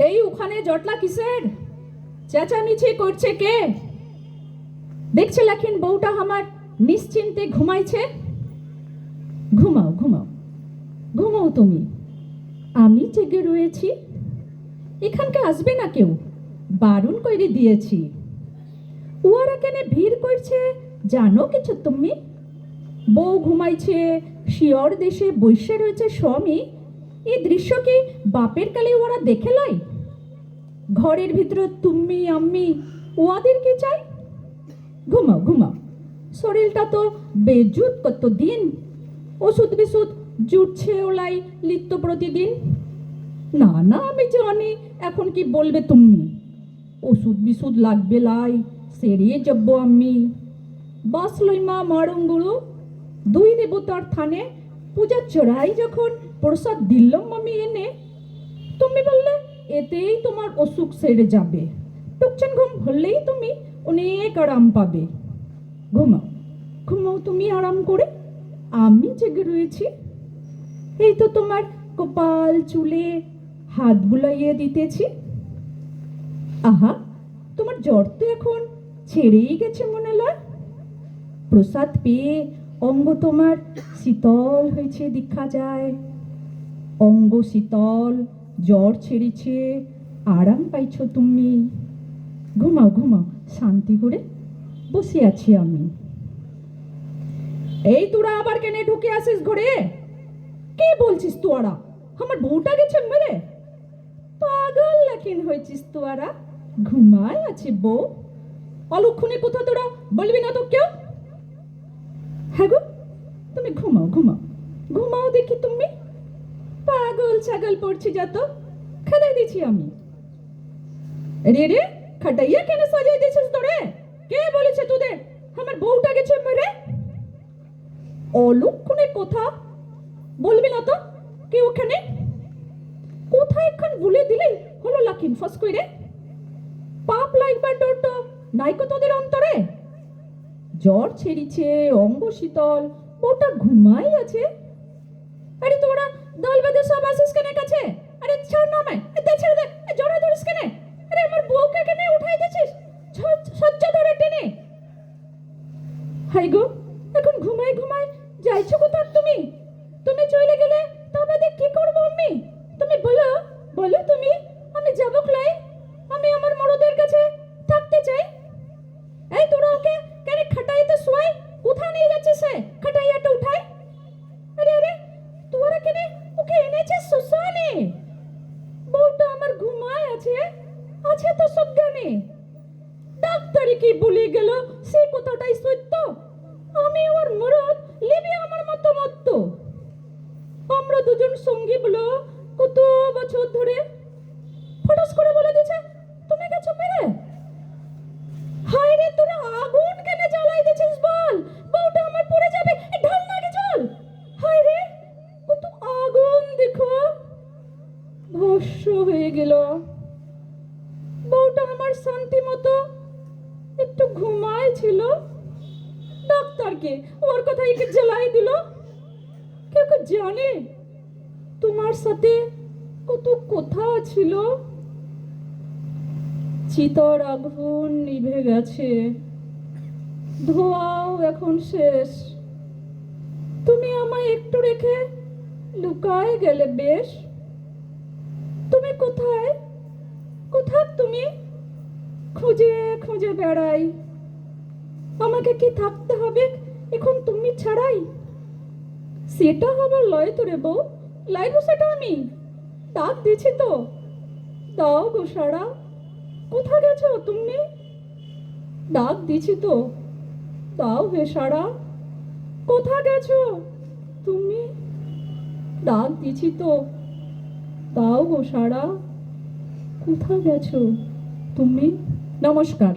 এই ওখানে জটলা কিসের? চেঁচামেচি করছে কে? দেখছে লেখিন বউটা আমার নিশ্চিন্তে ঘুমাইছে। ঘুমাও ঘুমাও ঘুমাও তুমি, আমি জেগে রয়েছি। এখানকে আসবে না কেউ, বারণ করে দিয়েছি। উহারা কেন ভিড় করছে জানো কিছু তুমি? বউ ঘুমাইছে, শিয়র দেশে বৈশে রয়েছে স্বামী। এই দৃশ্য কি বাপের কালে ওরা দেখে লাই? ঘরের ভিতরে তুমি আমি, ওদের কি চাই? ঘুমাও ঘুমাও, শরীরটা তো বেজুত কতদিন। ওষুধ বিশুধ জুটছে ওলাই লিত্ত প্রতিদিন। না না, আমি জানি এখন কি বলবে তুমি। ওষুধ বিশুধ লাগবে লাই, সেরিয়ে যাব আমি। বাসলই মা মারঙ্গুলো, দুই দেবতার থানে পূজা চড়াই যখন প্রসাদ দিলাম আমি এনে, তুমি বললে এতেই তোমার অসুখ সেরে যাবে। টুকচান ঘুম হলেই তুমি অনেক আরাম পাবে। ঘুমাও ঘুমাও তুমি আরাম করে, আমি জেগে রয়েছি। এই তো তোমার কপাল চুলে হাত বুলাইয়ে দিতেছি। আহা, তোমার জ্বর তো এখন ছেড়েই গেছে মনে লয়। প্রসাদ পেয়ে অঙ্গ তোমার শীতল হয়েছে দেখা যায়। অঙ্গ শীতল, জ্বর ছেড়েছে, আরাম পাইছ তুমি। ঘুমাও ঘুমাও, শান্তি করে বসে আছি আমি। এই তোরা আবার কেন ঢুকে আসিস ঘরে? কে বলছিস তোরা? আমার বউটা গেছে মেরে? পাগল লাখিন হয়েছিস তোরা? ঘুমায় আছে বউ, অলক্ষণে কোথাও তোরা বলবি না তো কেউ? হ্যাঁ গো, তুমি ঘুমাও ঘুমাও ঘুমাও দেখি তুমি। পাগল ছাগল পড়ছি যত, খাদাই দিছি আমি। রে রে, খাটাইয়া কেন সাজাই দিছিস তোরে? কে বলেছে তোদের আমার বউটা গেছে মেরে? অলক্ষণে কথা বলবি না তো কেউ ওখানে? কোথায় এখন ভুলে দিলে হলো লাখিন ফস কইরে। পাপ লাগবার ডর তো নাইকো তোদের অন্তরে? জ্বর ছেড়িছে, অঙ্গ শীতল, ওটা ঘুমাই আছে। আরে তোরা দল বেঁধে সব আসিস কেনে কাছে? আরে ছাড় না আমায়, দে ছেড়ে দে, জড়া ধরিস কেনে? আরে আমার বউকে কেনে উঠাই দিছিস সজ্জা ধরে টেনে? হাই গো, এখন ঘুমাই ঘুমাই যাইছো কোথায় তুমি? তুমি চলে গেলে তবে কি করবো আমি? তুমি বলো বলো তুমি, আমি যাবো ক্লাই? আমি আমার মরদের কাছে থাকতে চাই। এই তোরা ওকে কেন খাটাইতে শোয়? কোথায় নিয়ে যাচ্ছে সে? খাটাইয়াটা উঠাই। আরে আরে, তোরা কেন ওকে এনেছিস শ্মশানে? বউটা আমার ঘুমায় আছে, আছে তো সজ্ঞানে। ডাক্তারি কি বলে গেল সে কথাটাই সত্য। আমি ওর মরদ, লিবি আমার মতো মত। আমরা দুজন সঙ্গী বলো কত বছর ধরে। ফটাস করে বলে দিছে তুমি গেছো মেরে। হায় রে, তোরা আগুন কেন জ্বালাই দিছিস বল? বউটা আমার পড়ে যাবে, ঢাল না আগে জল। হায় রে, কত আগুন দেখো, ভস্ম হয়ে গেল। বউটা আমার শান্তি মতো একটু ঘুমায় ছিল, ডাক্তারকে ওর কথা একে জ্বালাই দিল। কেউ কেউ জানে তোমার সাথে কত কথা ছিল? চিতার আগুন নিভে গেছে, ধোঁয়াও এখন শেষ। তুমি আমায় একটু রেখে লুকায় গেলে বেশ। তুমি কোথায় কোথায় তুমি? খুঁজে খুঁজে বেড়াই, আমাকে কি থাকতে হবে এখন তুমি ছাড়াই? সেটা হবার লয় তো রে বউ, লাইব সেটা আমি। ডাক দিছি তো, দাও গো সারা। কোথা গেছো তুমি? ডাক দিছি তো, দাও হে সারা। কোথা গেছো তুমি? ডাক দিছি তো, দাও গো সারা। কোথা গেছো তুমি? নমস্কার।